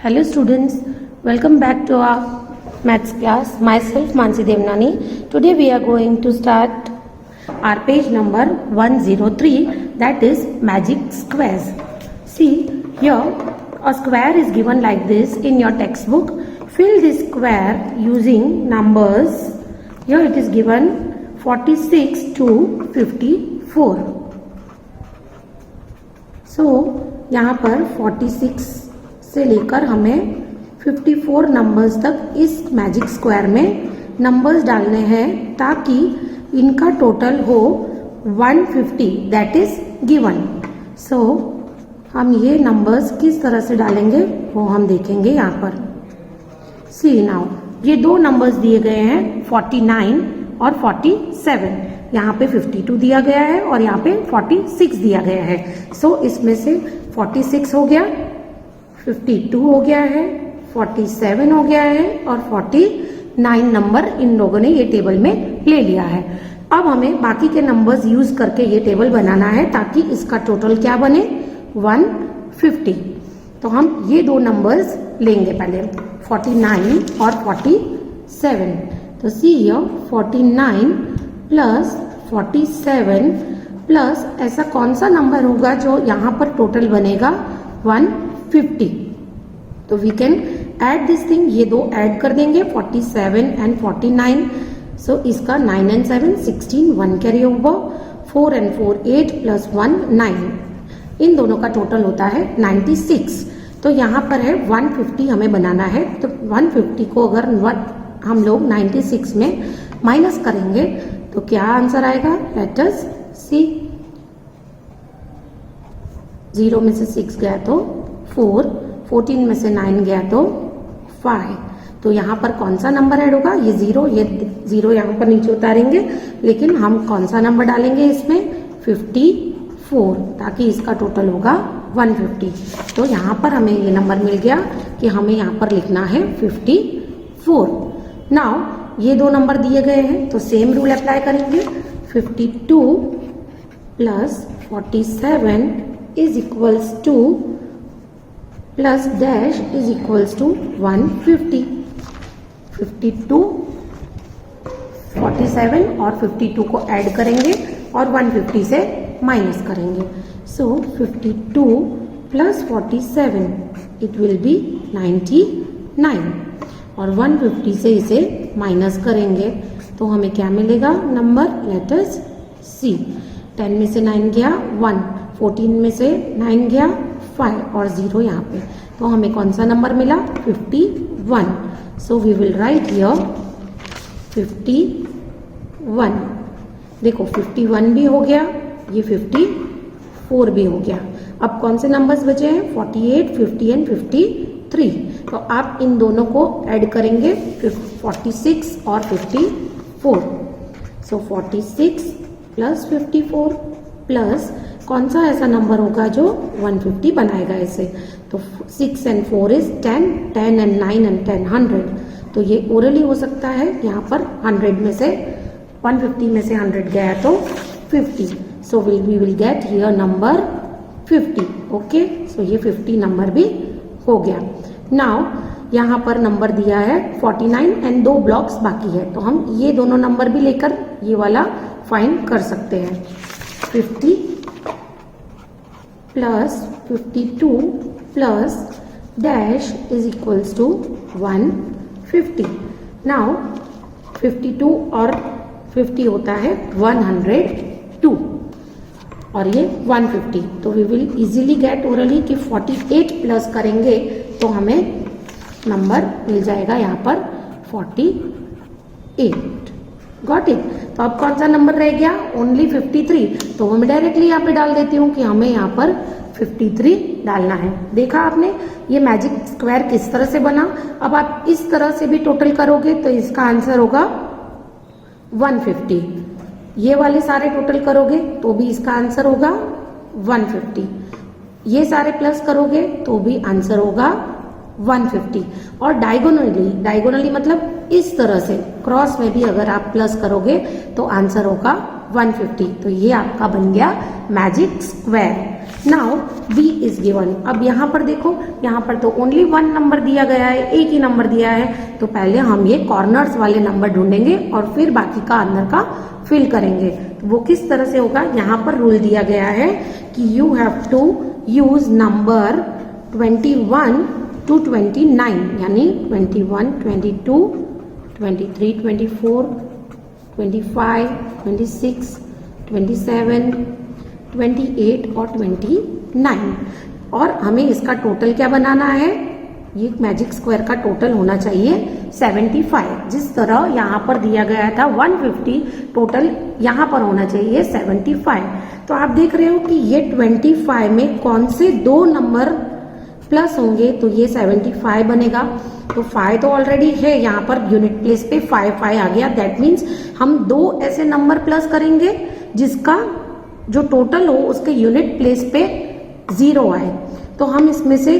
Hello students, welcome back to our maths class. Myself Mansi Devnani. Today we are going to start our page number 103, that is magic squares. See here a square is given like this in your textbook. Fill this square using numbers. Here it is given 46 to 54. So यहाँ पर 46 से लेकर हमें 54 numbers तक इस magic square में numbers डालने हैं ताकि इनका टोटल हो 150, दैट इज गिवन. सो हम ये नंबर्स किस तरह से डालेंगे वो हम देखेंगे यहाँ पर. सी नाउ ये दो नंबर्स दिए गए हैं 49 और 47. यहाँ पे 52 दिया गया है और यहाँ पे 46 दिया गया है. सो इसमें से 46 हो गया, 52 हो गया है, 47 हो गया है और 49 नंबर इन लोगों ने ये टेबल में ले लिया है. अब हमें बाकी के नंबर्स यूज करके ये टेबल बनाना है ताकि इसका टोटल क्या बने 150. तो हम ये दो नंबर्स लेंगे पहले 49 और 47. तो सी हियर 49 प्लस 47 प्लस ऐसा कौन सा नंबर होगा जो यहाँ पर टोटल बनेगा 150. तो we can add this thing, ये दो ऐड कर देंगे 47 एंड 49. सो इसका 9 and 7 16, 1 carry over, 4 and 4 8 plus 1 9. इन दोनों का टोटल होता है 96. तो यहाँ पर है 150 हमें बनाना है. तो 150 को अगर हम लोग 96 में माइनस करेंगे तो क्या आंसर आएगा, लेट अस सी. 0 में से 6 गया तो 4, 14 में से 9 गया तो 5. तो यहाँ पर कौन सा नंबर ऐड होगा, ये 0, ये 0 यहाँ पर नीचे उतारेंगे, लेकिन हम कौन सा नंबर डालेंगे इसमें 54, ताकि इसका टोटल होगा 150. तो यहाँ पर हमें ये नंबर मिल गया कि हमें यहाँ पर लिखना है 54. नाउ ये दो नंबर दिए गए हैं तो सेम रूल अप्लाई करेंगे. 52 plus 47 is equals to plus dash is equals to 150. 52, 47 और 52 को ऐड करेंगे और 150 से माइनस करेंगे. सो 52 प्लस 47 इट विल बी 99 और 150 से इसे माइनस करेंगे तो हमें क्या मिलेगा नंबर, लेट अस सी. 10 में से 9 गया 1, 14 में से 9 गया 5 और 0 यहाँ पे. तो हमें कौन सा नंबर मिला 51. So we will write here 51. देखो 51 भी हो गया, ये 54 भी हो गया. अब कौन से नंबर्स बचे हैं 48, 50 एंड 53. तो आप इन दोनों को ऐड करेंगे 46 और 54. सो 46 प्लस 54 प्लस कौन सा ऐसा नंबर होगा जो 150 बनाएगा इसे. तो 6 एंड 4 इज 10, 10 एंड 9 एंड 10 100. तो ये ओरली हो सकता है. यहाँ पर 100 में से 150 में से 100 गया तो 50. So we will get here number 50. Okay, so ये 50 नंबर भी हो गया. नाउ यहाँ पर नंबर दिया है 49 एंड 2 ब्लॉक्स बाकी है. तो हम ये दोनों नंबर भी लेकर ये वाला फाइंड कर सकते हैं. 50 plus 52 plus dash is equals to 150. Now 52 और 50 होता है 102 और ये 150. तो we will easily get orally कि 48 प्लस करेंगे तो हमें नंबर मिल जाएगा यहाँ पर 48. Got it. तो अब कौन सा नंबर रह गया, ओनली 53. तो मैं डायरेक्टली यहाँ पे डाल देती हूँ कि हमें यहाँ पर 53 डालना है. देखा आपने ये मैजिक स्क्वायर किस तरह से बना. अब आप इस तरह से भी टोटल करोगे तो इसका आंसर होगा 150. ये वाले सारे टोटल करोगे तो भी इसका आंसर होगा 150. ये सारे प्लस करोगे तो भी आंसर होगा 150. और डायगोनली मतलब इस तरह से क्रॉस में भी अगर आप प्लस करोगे तो आंसर होगा 150. तो ये आपका बन गया magic square. Now b is given. अब यहाँ पर देखो, यहाँ पर तो ओनली 1 नंबर दिया गया है, एक ही नंबर दिया है, तो पहले हम ये कॉर्नर्स वाले नंबर ढूंढेंगे और फिर बाकी का अंदर का फिल करेंगे। तो वो किस तरह से होगा, यहाँ पर रूल दिया गया है कि you have to use number 21 to 29, यानी 21, 22, 23, 24, 25, 26, 27, 28 और 29। और हमें इसका टोटल क्या बनाना है, ये मैजिक स्क्वायर का टोटल होना चाहिए 75। जिस तरह यहाँ पर दिया गया था 150, टोटल यहाँ पर होना चाहिए 75। तो आप देख रहे हो कि ये 25 में कौन से 2 नंबर प्लस होंगे, तो ये 75 बनेगा। तो 5 तो ऑलरेडी है, यहाँ पर यूनिट प्लेस पे 5 आ गया। दैट मीन्स हम 2 ऐसे नंबर प्लस करेंगे जिसका जो टोटल हो उसके यूनिट प्लेस पे 0 आए। तो हम इसमें से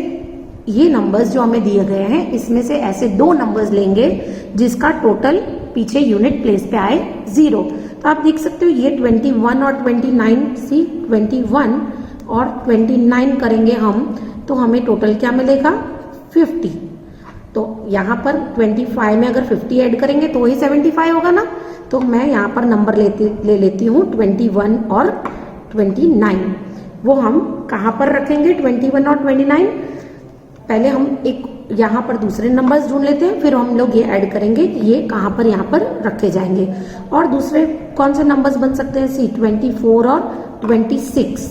ये नंबर्स जो हमें दिए गए हैं, इसमें से ऐसे 2 नंबर्स लेंगे जिसका टोटल पीछे यूनिट प्लेस पे आए 0। तो आप देख सकते हो ये 21 और 29, सी 21 और 29 करेंगे हम, तो हमें टोटल क्या मिलेगा 50। तो यहाँ पर 25 में अगर 50 ऐड करेंगे तो वही 75 होगा ना। तो मैं यहाँ पर नंबर ले लेती हूँ 21 और 29। वो हम कहाँ पर रखेंगे 21 और 29, पहले हम एक यहाँ पर दूसरे नंबर्स ढूंढ लेते हैं, फिर हम लोग ये ऐड करेंगे कि ये कहाँ पर यहाँ पर रखे जाएंगे। और दूसरे कौन से नंबर्स बन सकते हैं, सी 24 और 26,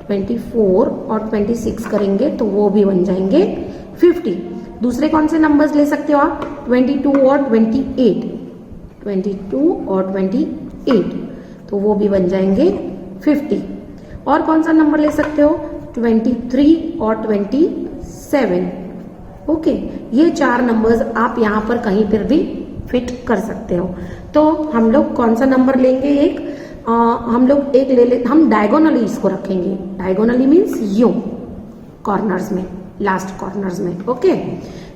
24 और 26 करेंगे तो वो भी बन जाएंगे 50। दूसरे कौन से नंबर्स ले सकते हो आप, 22 और 28, 22 और 28, तो वो भी बन जाएंगे 50। और कौन सा नंबर ले सकते हो, 23 और 27। ओके, ये 4 नंबर्स आप यहाँ पर कहीं पर भी फिट कर सकते हो। तो हम लोग कौन सा नंबर लेंगे, एक हम लोग एक ले हम डायगोनली इसको रखेंगे। डायगोनली मीन्स यूं कॉर्नर्स में, लास्ट कॉर्नर्स में। ओके,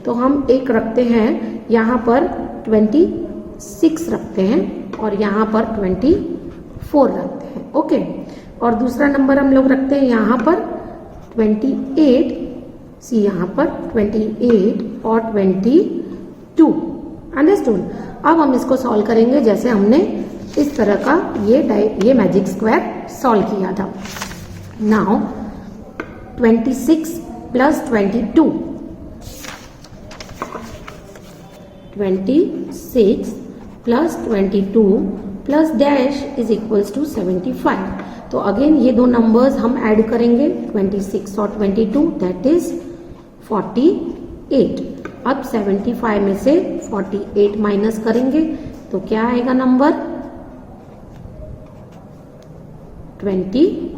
तो हम एक रखते हैं यहाँ पर 26 रखते हैं और यहाँ पर 24 रखते हैं। ओके, और दूसरा नंबर हम लोग रखते हैं यहाँ पर 28, सी यहाँ पर 28 और 22। अंडरस्टूड। अब हम इसको सॉल्व करेंगे जैसे हमने इस तरह का ये मैजिक स्क्वायर सॉल्व किया था। Now 26 plus 22, 26 plus 22 plus dash is equals to 75। तो अगेन ये 2 नंबर्स हम ऐड करेंगे 26 और 22, दैट इज 48। अब 75 में से 48 माइनस करेंगे तो क्या आएगा नंबर 25।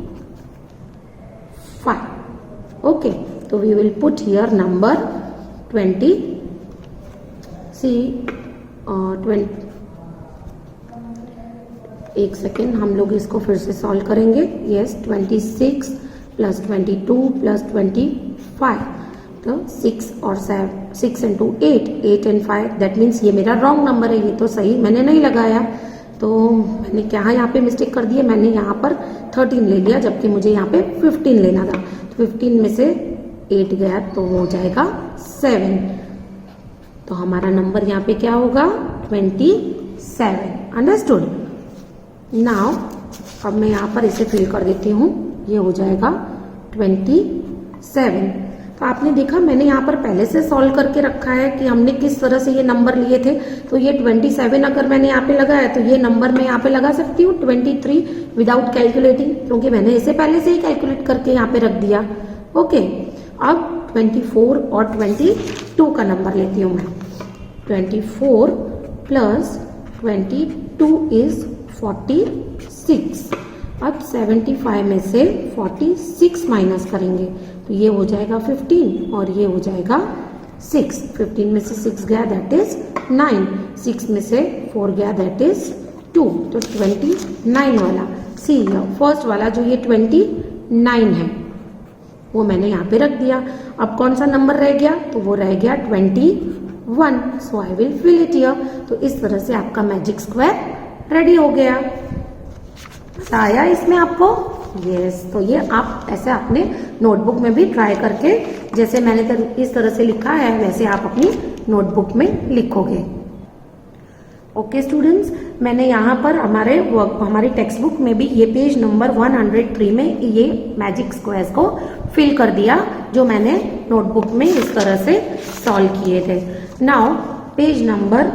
ओके, तो we will put here number 20। एक सेकेंड, हम लोग इसको फिर से सॉल्व करेंगे। यस, 26 प्लस 22 प्लस 25, तो 6 और 6 इंटू 8, 8 एंड 5, दैट मीन्स ये मेरा रॉन्ग नंबर है, ये तो सही मैंने नहीं लगाया। तो मैंने क्या यहाँ पे मिस्टेक कर दी है, मैंने यहाँ पर 13 ले लिया जबकि मुझे यहाँ पे 15 लेना था। तो 15 में से 8 गया तो वो हो जाएगा 7। तो हमारा नंबर यहाँ पे क्या होगा 27। अंडरस्टूड। नाउ अब मैं यहाँ पर इसे फिल कर देती हूँ, ये हो जाएगा 27। तो आपने देखा मैंने यहाँ पर पहले से सॉल्व करके रखा है कि हमने किस तरह से ये नंबर लिए थे। तो ये 27 अगर मैंने यहाँ पे लगाया तो ये नंबर मैं यहाँ पे लगा सकती हूँ 23 विदाउट कैलकुलेटिंग, क्योंकि मैंने इसे पहले से ही कैलकुलेट करके यहाँ पे रख दिया। ओके, अब 24 और 22 का नंबर लेती हूँ मैं। 24 प्लस 22 इज 46। अब 75 में से 46 माइनस करेंगे तो ये हो जाएगा 15 और ये हो जाएगा 6। 15 में से 6 गया दैट इज 9, 6 में से 4 गया दैट इज 2, तो 29 वाला सी फर्स्ट वाला जो ये 29 है वो मैंने यहाँ पे रख दिया। अब कौन सा नंबर रह गया, तो वो रह गया 21, so I will fill it here. तो इस तरह से आपका मैजिक स्क्वायर रेडी हो गया। मजा आया इसमें आपको? यस, तो ये आप ऐसे अपने नोटबुक में भी ट्राई करके, जैसे मैंने इस तरह से लिखा है वैसे आप अपनी नोटबुक में लिखोगे। ओके स्टूडेंट्स, मैंने यहाँ पर हमारी टेक्स्ट बुक में भी ये पेज नंबर 103 में ये मैजिक स्क्वायर्स को फिल कर दिया जो मैंने नोटबुक में इस तरह से सॉल्व किए थे। Now page number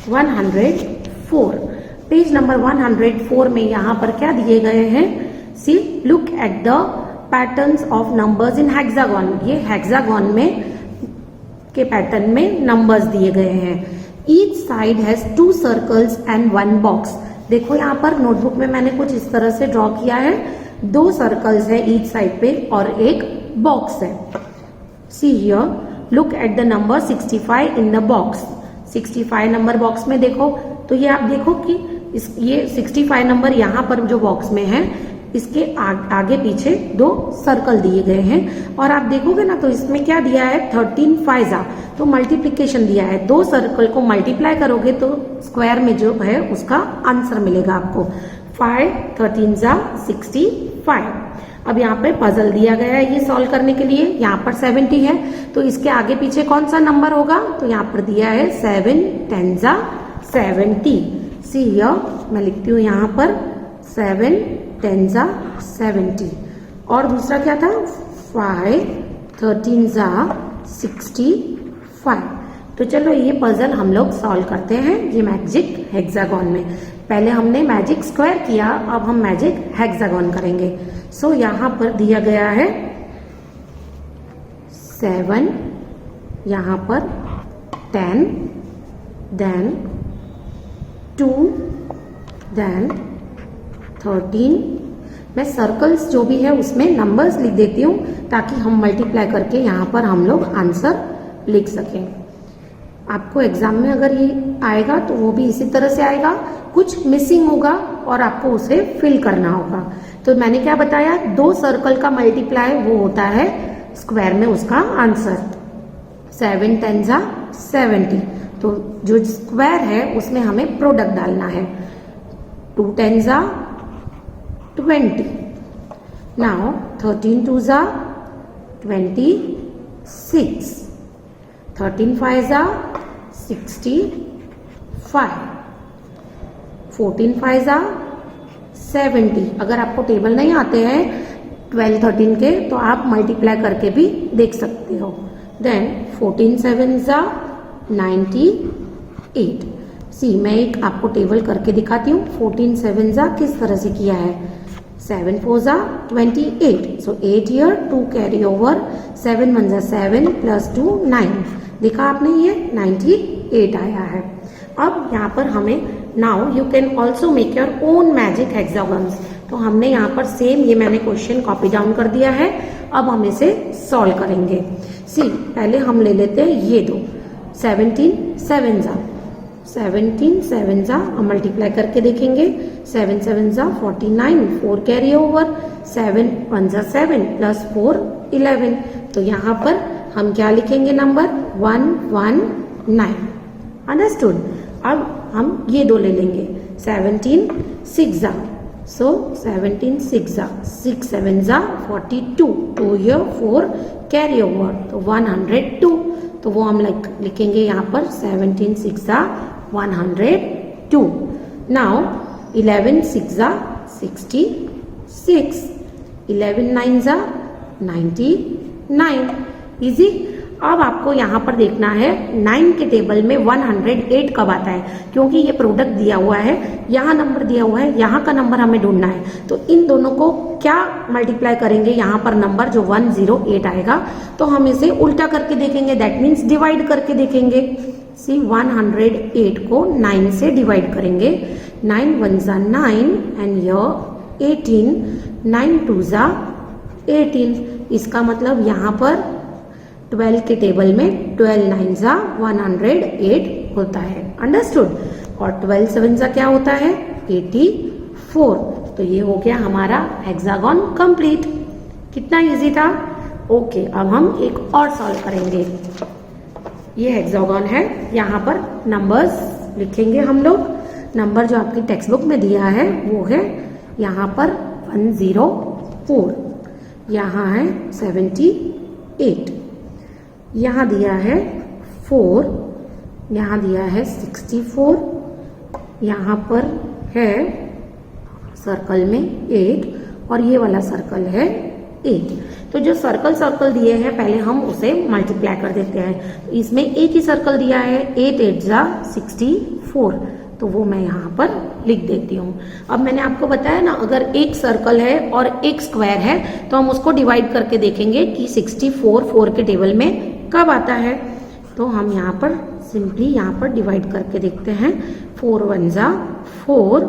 104, page number 104 में यहाँ पर क्या दिए गए हैं, see look at the patterns of numbers in hexagon. ये हेक्सागन में के पैटर्न में नंबर्स दिए गए हैं। Each side has 2 circles and 1 box. देखो यहाँ पर नोटबुक में मैंने कुछ इस तरह से ड्रॉ किया है, 2 सर्कल्स है ईच साइड पे और एक बॉक्स है। See here, look at the number 65 in the box. 65 number box में देखो, तो ये आप देखो कि ये 65 नंबर यहाँ पर जो बॉक्स में है इसके आगे पीछे 2 सर्कल दिए गए हैं और आप देखोगे ना तो इसमें क्या दिया है 13 फाइजा, तो मल्टीप्लिकेशन दिया है। 2 सर्कल को मल्टीप्लाई करोगे तो स्क्वायर में जो है उसका आंसर मिलेगा आपको। 5 13 जा 65। अब यहाँ पे पजल दिया गया है ये सॉल्व करने के लिए, यहाँ पर 70 है तो इसके आगे पीछे कौन सा नंबर होगा, तो यहाँ पर दिया है 7 10 जा 70। सी हियर, मैं लिखती हूँ यहाँ पर 7 10 जा 70। और दूसरा क्या था 5 13 जा 65। तो चलो ये पजल हम लोग सॉल्व करते हैं ये मैजिक हेक्सागन में। पहले हमने मैजिक स्क्वायर किया, अब हम मैजिक हेक्सागन करेंगे। सो यहाँ पर दिया गया है 7, यहाँ पर 10, देन 2, देन 13। मैं सर्कल्स जो भी है उसमें नंबर्स लिख देती हूँ ताकि हम मल्टीप्लाई करके यहाँ पर हम लोग आंसर लिख सकें। आपको एग्जाम में अगर ये आएगा तो वो भी इसी तरह से आएगा, कुछ मिसिंग होगा और आपको उसे फिल करना होगा। तो मैंने क्या बताया, 2 सर्कल का मल्टीप्लाई वो होता है स्क्वायर में उसका आंसर। 7 10 जा 70, तो जो स्क्वायर है उसमें हमें प्रोडक्ट डालना है। 2 10 जा 20। नाउ 13 2 जा 26, 13 5 जा 65, 14 5 जा 70। अगर आपको टेबल नहीं आते हैं 12 13 के तो आप मल्टीप्लाई करके भी देख सकते हो। देन 14 7 जा 98। सी, मैं एक आपको टेबल करके दिखाती हूँ। 14 7 जा किस तरह से किया है, 7 4 जा 28, सो 8 here 2 कैरी ओवर, 7 1 जा 7 प्लस 2 9। देखा आपने, ये 98 आया है। अब यहाँ पर हमें now you can also make your own magic hexagons. तो हमने यहाँ पर सेम ये मैंने क्वेश्चन कॉपी डाउन कर दिया है, अब हम इसे सॉल्व करेंगे। सी, पहले हम ले लेते हैं ये 2, 17 7 जा 17 7 जा, हम मल्टीप्लाई करके देखेंगे। 7 7 जा 49, 4 कैरी ओवर, 7 1 जा 7 प्लस 4 11। तो यहाँ पर हम क्या लिखेंगे, नंबर 119। अंडरस्टूड। अब हम ये 2 ले लेंगे। 17 6 जा, सो 17 6 जा 6 7 जा 42, 2 here 4 कैरी ओवर, तो 102। तो वो हम लिखेंगे यहाँ पर 17 6 जा 102। नाउ 11 6 जा 66, 11 9 जा 99। इजी। अब आपको यहाँ पर देखना है 9 के टेबल में 108 कब आता है, क्योंकि ये प्रोडक्ट दिया हुआ है, यहाँ नंबर दिया हुआ है, यहाँ का नंबर हमें ढूंढना है। तो इन दोनों को क्या मल्टीप्लाई करेंगे, यहाँ पर नंबर जो 108 आएगा तो हम इसे उल्टा करके देखेंगे, दैट मीन्स डिवाइड करके देखेंगे। सी, 108 को 9 से डिवाइड करेंगे। 9 1 जा 9 एंड यर 18, 9 2 जा 18। इसका मतलब यहाँ पर 12 के टेबल में 12 9 जा 108 होता है। अंडरस्टूड। और 12 7 जा क्या होता है, 84। तो ये हो गया हमारा हेक्सागन कंप्लीट। कितना इजी था। ओके, अब हम एक और सॉल्व करेंगे। ये हेक्सागन है, यहाँ पर नंबर्स लिखेंगे हम लोग। नंबर जो आपकी टेक्स्ट बुक में दिया है वो है यहाँ पर 10 4, यहाँ है 78, यहाँ दिया है 4, यहाँ दिया है 64, यहाँ पर है सर्कल में 8 और ये वाला सर्कल है 8। तो जो सर्कल दिए हैं पहले हम उसे मल्टीप्लाई कर देते हैं। इसमें एक ही सर्कल दिया है, 8 8 जा 64, तो वो मैं यहाँ पर लिख देती हूँ। अब मैंने आपको बताया ना, अगर एक सर्कल है और एक स्क्वायर है तो हम उसको डिवाइड करके देखेंगे कि 64 4 के टेबल में कब आता है। तो हम यहाँ पर सिंपली यहाँ पर डिवाइड करके देखते हैं। 4 1 जा 4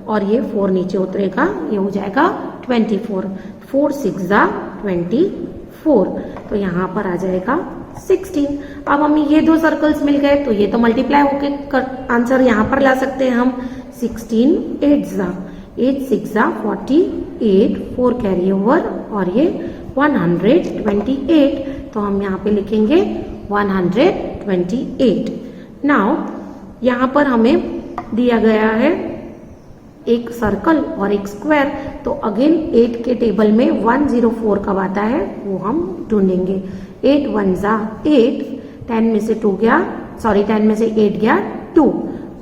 और ये 4 नीचे उतरेगा, ये हो जाएगा 24। 4 6 जा 24, तो यहाँ पर आ जाएगा 16। अब हमें ये दो सर्कल्स मिल गए तो ये तो मल्टीप्लाई होके आंसर यहाँ पर ला सकते हैं हम। 16 8 जा 8 6 जा 48, 4 कैरी ओवर और ये 128, तो हम यहाँ पे लिखेंगे 128। नाउ यहाँ पर हमें दिया गया है एक सर्कल और एक स्क्वायर, तो अगेन 8 के टेबल में 104 कब आता है वो हम ढूंढेंगे। 8 1 जा 8, 10 में से 2 गया, सॉरी 10 में से 8 गया 2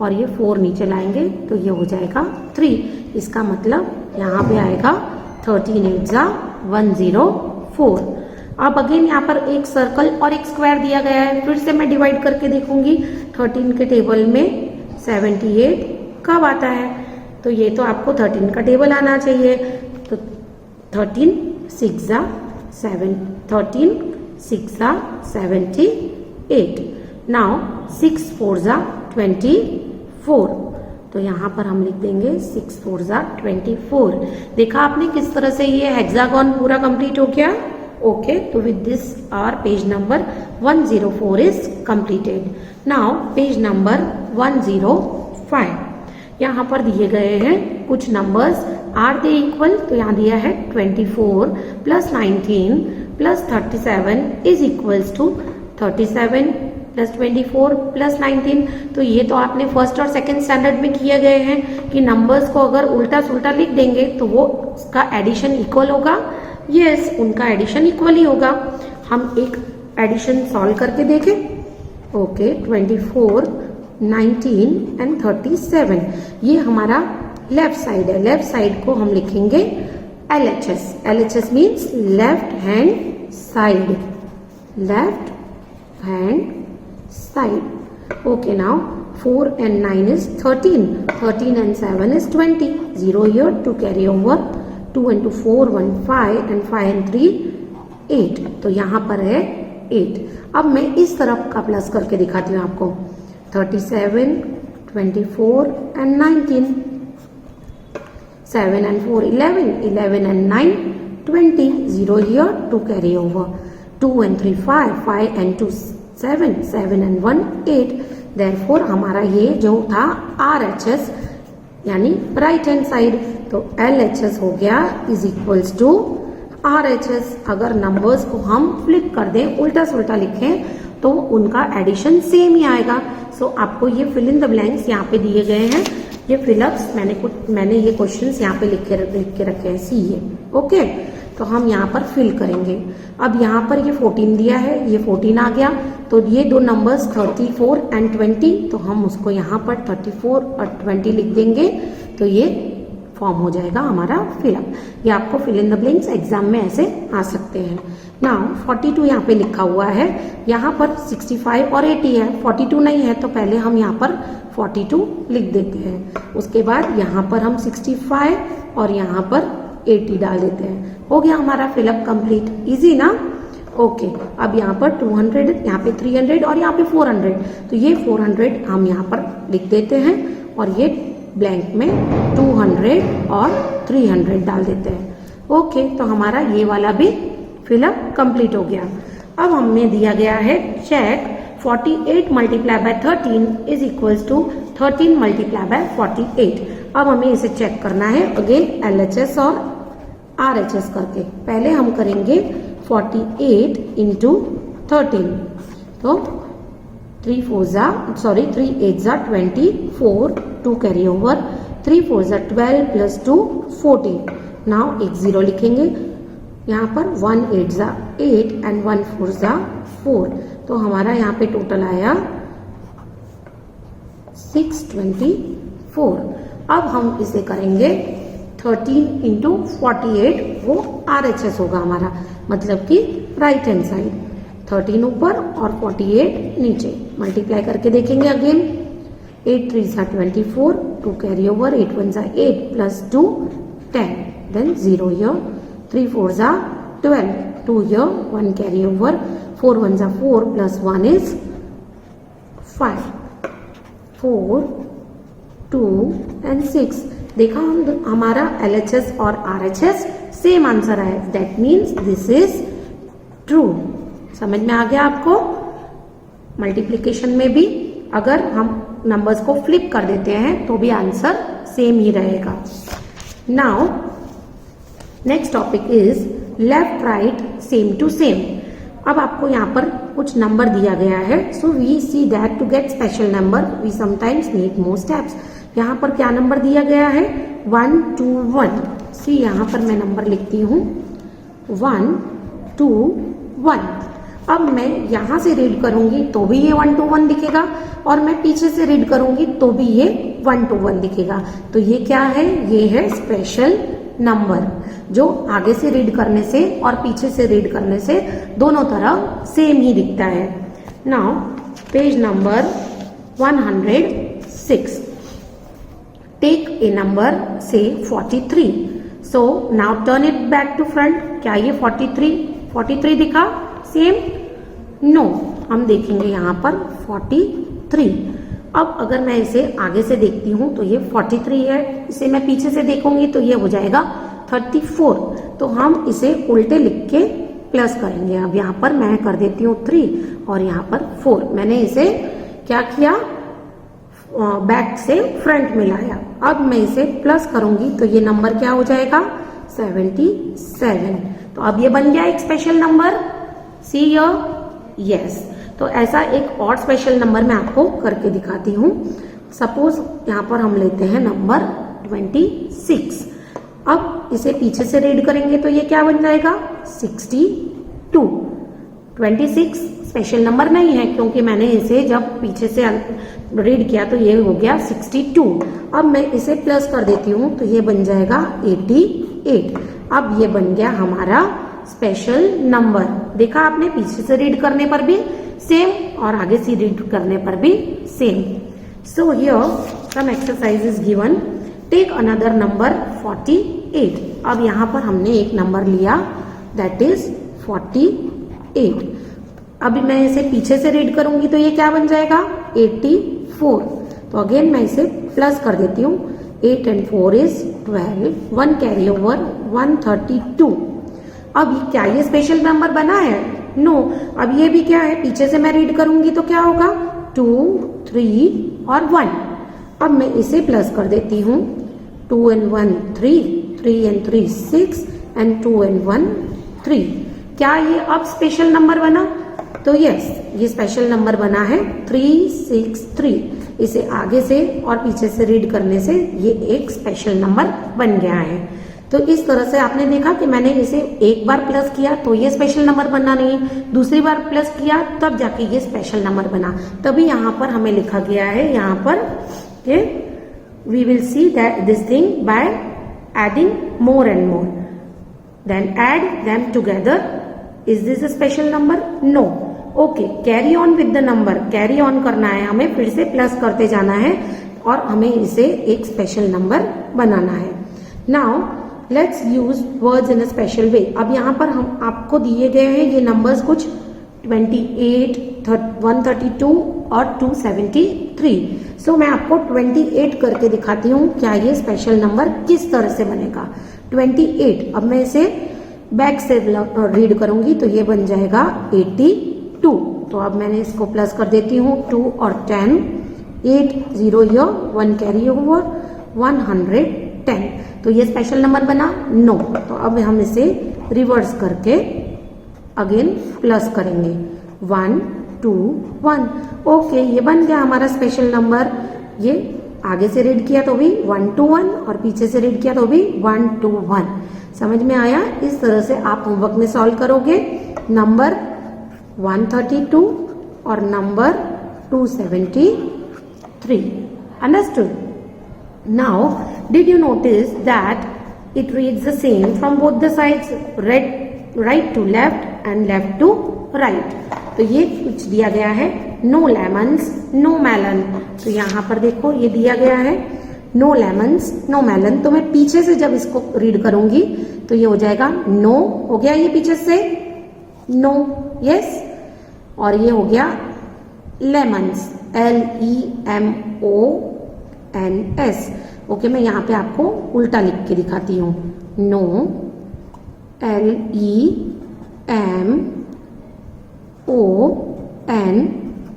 और ये 4 नीचे लाएंगे तो ये हो जाएगा 3। इसका मतलब यहाँ पे आएगा 13 8 जा 104। अब अगेन यहाँ पर एक सर्कल और एक स्क्वायर दिया गया है, फिर से मैं डिवाइड करके देखूंगी। 13 के टेबल में 78 कब आता है, तो ये तो आपको 13 का टेबल आना चाहिए। तो 13 6 जा 7, 13 6 जा 78। नाउ 6 4 जा 24, तो यहाँ पर हम लिख देंगे 6 4 जा 24। देखा आपने किस तरह से ये हेक्सागन पूरा कंप्लीट हो गया। ओके, तो with this our page number 104 is completed. Now page number 105, यहाँ पर दिए गए हैं कुछ नंबर्स। आर दे इक्वल, तो यहाँ दिया है 24 plus 19 plus 37 is equals to 37 plus 24 plus 19। तो ये तो आपने फर्स्ट और सेकंड स्टैंडर्ड में किए गए हैं कि नंबर्स को अगर उल्टा सुल्टा लिख देंगे तो वो उसका एडिशन इक्वल होगा। यस, उनका एडिशन इक्वल ही होगा। हम एक एडिशन सॉल्व करके देखें। ओके, 24 19 एंड 37, ये हमारा लेफ्ट साइड है। लेफ्ट साइड को हम लिखेंगे LHS। LHS means left hand side, left hand side. Okay, now 4 and 9 is 13, 13 and 7 is 20, 0 here to carry over, 2 and 2 4 1 5 and 5 and 3 8, तो यहाँ पर है 8। अब मैं इस तरफ का प्लस करके दिखाती हूँ आपको। 37 24 and 19, 7 and 4 11, 11 and 9 20, 0 here to carry over, 2 and 3 5, 5 and 2 7, 7 and 1 8। Therefore हमारा ये जो था RHS यानी राइट हैंड साइड, तो LHS हो गया इज इक्वल्स टू RHS। अगर नंबर्स को हम फ्लिप कर दें, उल्टा सुल्टा लिखें, तो उनका एडिशन सेम ही आएगा। सो आपको ये फिल इन द ब्लैंक्स यहाँ पे दिए गए हैं, ये फिलअप्स मैंने ये क्वेश्चंस यहाँ पे लिख के रखे हैं CA। ओके, तो हम यहाँ पर फिल करेंगे। अब यहाँ पर ये 14 दिया है, ये 14 आ गया, तो ये दो नंबर्स 34 and 20, तो हम उसको यहाँ पर 34 और 20 लिख देंगे, तो ये फॉर्म हो जाएगा हमारा फिलअप। ये आपको fill in the blanks exam में ऐसे आ सकते हैं। नाउ 42 यहाँ पे लिखा हुआ है, यहाँ पर 65 और 80 है, 42 नहीं है, तो पहले हम यहाँ पर 42 लिख देते हैं। उसके बाद यहाँ पर हम 65 और यहाँ पर 80 डाल देते हैं। हो गया हमारा फिलअप कंप्लीट। इजी ना। ओके, अब यहाँ पर 200, यहाँ पे 300 और यहाँ पे 400, तो ये 400 हम यहाँ पर लिख देते हैं और ये ब्लैंक में 200 और 300 डाल देते हैं। ओके, तो हमारा ये वाला भी फिलअप कंप्लीट हो गया। अब हमें दिया गया है check 48 multiply by 13 is equals to 13 multiply by 48। अब हमें इसे चेक करना है अगेन LHS और RHS करके। पहले हम करेंगे 48 इंटू 13, तो 3 8 जा 24, 2 कैरी ओवर, 3 4 जा 12 प्लस 2 14। नाउ एक 0 लिखेंगे, यहाँ पर 1 8 जा 8 एंड 1 4 जा 4, तो हमारा यहाँ पे टोटल आया 624। अब हम इसे करेंगे 13 इंटू 48, वो RHS होगा हमारा, मतलब कि राइट हैंड साइड, 13 ऊपर और 48 नीचे। मल्टीप्लाई करके देखेंगे अगेन, 8 3 जा 24, 2 कैरी ओवर, 8 1 जा 8 प्लस 2 10, देन 0 हियर, 3 4 जा 12, 2 हियर, 1 कैरी ओवर, 4 1 जा 4 प्लस 1 इज 5, 4 2 एंड 6। देखा हमारा LHS और RHS सेम आंसर है, that means this is true. समझ में आ गया आपको? मल्टीप्लीकेशन में भी अगर हम नंबर्स को फ्लिप कर देते हैं तो भी आंसर सेम ही रहेगा। Now next topic is left right same to same. अब आपको यहाँ पर कुछ नंबर दिया गया है, so we see that to get special number we sometimes need more steps. यहाँ पर क्या नंबर दिया गया है? 1 2 1। सी यहाँ पर मैं नंबर लिखती हूँ 1 2 1। अब मैं यहाँ से रीड करूंगी तो भी ये 1 2 1 दिखेगा, और मैं पीछे से रीड करूंगी तो भी ये 1 2 1 दिखेगा। तो ये क्या है? ये है स्पेशल नंबर, जो आगे से रीड करने से और पीछे से रीड करने से दोनों तरह सेम ही दिखता है। Now page number 106, take a number से 43। So now turn it back to front. क्या ये 43 दिखा सेम? नो, हम देखेंगे यहाँ पर 43। अब अगर मैं इसे आगे से देखती हूँ तो ये 43 है, इसे मैं पीछे से देखूंगी तो ये हो जाएगा 34। तो हम इसे उल्टे लिख के प्लस करेंगे। अब यहाँ पर मैं कर देती हूँ 3 और यहाँ पर 4। मैंने इसे क्या किया? बैक से फ्रंट में लाया। अब मैं इसे प्लस करूंगी तो ये नंबर क्या हो जाएगा? 77। तो अब ये बन गया एक special number. See your yes. तो ऐसा एक और स्पेशल नंबर मैं आपको करके दिखाती हूँ। सपोज यहाँ पर हम लेते हैं नंबर 26। अब इसे पीछे से रीड करेंगे तो ये क्या बन जाएगा? 62। 26 स्पेशल नंबर नहीं है, क्योंकि मैंने इसे जब पीछे से रीड किया तो ये हो गया 62। अब मैं इसे प्लस कर देती हूँ तो ये बन जाएगा 88। अब ये बन गया हमारा स्पेशल नंबर। देखा आपने, पीछे से रीड करने पर भी सेम और आगे से रीड करने पर भी same. So here some exercise is given. Take another number 48। अब यहाँ पर हमने एक नंबर लिया, दैट इज 48। अभी मैं इसे पीछे से रीड करूंगी तो ये क्या बन जाएगा? 84। तो अगेन मैं इसे प्लस कर देती हूँ। 8 and 4 is 12, 1 कैरी ओवर, 132। अब क्या ये स्पेशल नंबर बना है? नो। अब ये भी क्या है? पीछे से मैं रीड करूंगी तो क्या होगा? 2 3 और 1। अब मैं इसे प्लस कर देती हूँ। 2 and 1 3, 3 and 3 6 and 2 and 1 3। क्या ये अब स्पेशल नंबर बना? तो यस, ये स्पेशल नंबर बना है 363। इसे आगे से और पीछे से रीड करने से ये एक स्पेशल नंबर बन गया है। तो इस तरह से आपने देखा कि मैंने इसे एक बार प्लस किया तो ये स्पेशल नंबर बना नहीं, दूसरी बार प्लस किया तब जाके ये स्पेशल नंबर बना। तभी यहाँ पर हमें लिखा गया है यहाँ पर कि we will see that this thing by adding more and more, then add them together. Is this a special number? No. Okay, carry on with the number. Carry on करना है हमें, फिर से प्लस करते जाना है और हमें इसे एक स्पेशल नंबर बनाना है। Now let's use words in a special वे। अब यहाँ पर हम आपको दिए गए हैं ये नंबर्स कुछ 28, 132 और 273। सो मैं आपको 28 करके दिखाती हूँ क्या ये स्पेशल नंबर किस तरह से बनेगा। 28। अब मैं इसे बैक से रीड करूंगी तो ये बन जाएगा 82। तो अब मैंने इसको प्लस कर देती हूँ 2 और 10, 8 0 ईयर, 1 कैरी ओवर, 110। तो ये स्पेशल नंबर बना? नो। तो अब हम इसे रिवर्स करके अगेन प्लस करेंगे 1 2 1। ओके, ये बन गया हमारा स्पेशल नंबर। ये आगे से रीड किया तो भी 1 2 1 और पीछे से रीड किया तो भी 1 2 1। समझ में आया? इस तरह से आप होमवर्क में सॉल्व करोगे नंबर 132 और number 273. Understood? Now, did you notice that it reads the same from both the sides, right to left and left to right. तो ये कुछ दिया गया है, no lemons, no melon. तो यहाँ पर देखो ये दिया गया है no lemons, no melon. तो मैं पीछे से जब इसको रीड करूंगी तो ये हो जाएगा no, हो गया ये पीछे से no, yes. और ये हो गया lemons, LEMONS. ओके, मैं यहाँ पे आपको उल्टा लिख के दिखाती हूँ, नो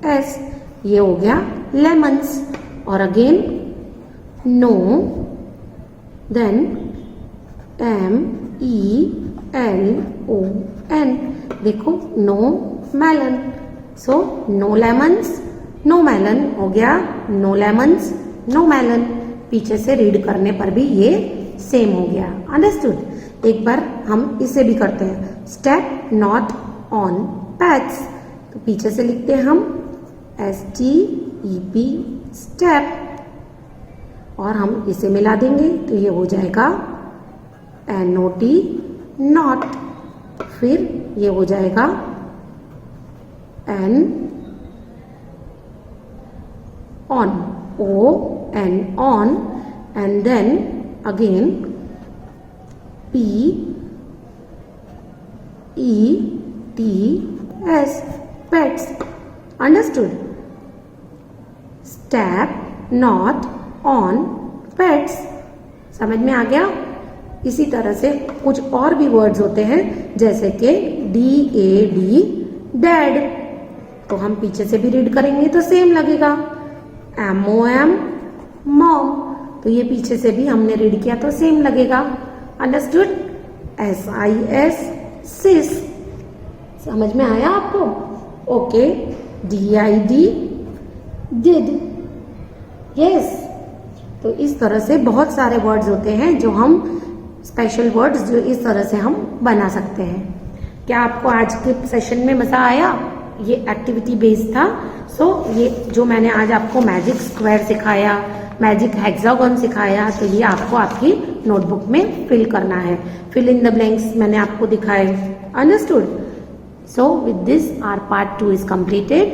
LEMONS, ये हो गया लेमन्स. और अगेन नो, देन MELON, देखो no melon. So no lemons no melon हो गया नो लेमन्स नो मेलन. पीछे से रीड करने पर भी ये सेम हो गया. अंडरस्टूड? एक बार हम इसे भी करते हैं. Step not on paths. तो पीछे से लिखते हैं हम STEP, स्टेप, और हम इसे मिला देंगे तो ये हो जाएगा NOT, नॉट. फिर ये हो जाएगा N on, ON, on, and then again PETS, pets. Understood? Step not on pets. समझ में आ गया? इसी तरह से कुछ और भी वर्ड्स होते हैं जैसे कि DAD, डैड. तो हम पीछे से भी रीड करेंगे तो सेम लगेगा. MOM, mom. तो ये पीछे से भी हमने रीड किया तो सेम लगेगा. अंडरस्टूड? SIS, सिस. समझ में आया आपको? ओके. DID, did. यस. तो इस तरह से बहुत सारे वर्ड्स होते हैं जो हम स्पेशल वर्ड्स जो इस तरह से हम बना सकते हैं. क्या आपको आज के सेशन में मजा आया? ये एक्टिविटी बेस्ड था. सो ये जो मैंने आज आपको मैजिक स्क्वायर सिखाया, मैजिक हेक्सागन सिखाया, तो ये आपको आपकी नोटबुक में फिल करना है. फिल इन द ब्लैंक्स मैंने आपको दिखाए. Understood? So with this our part 2 is completed.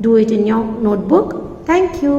Do it in your notebook. Thank you.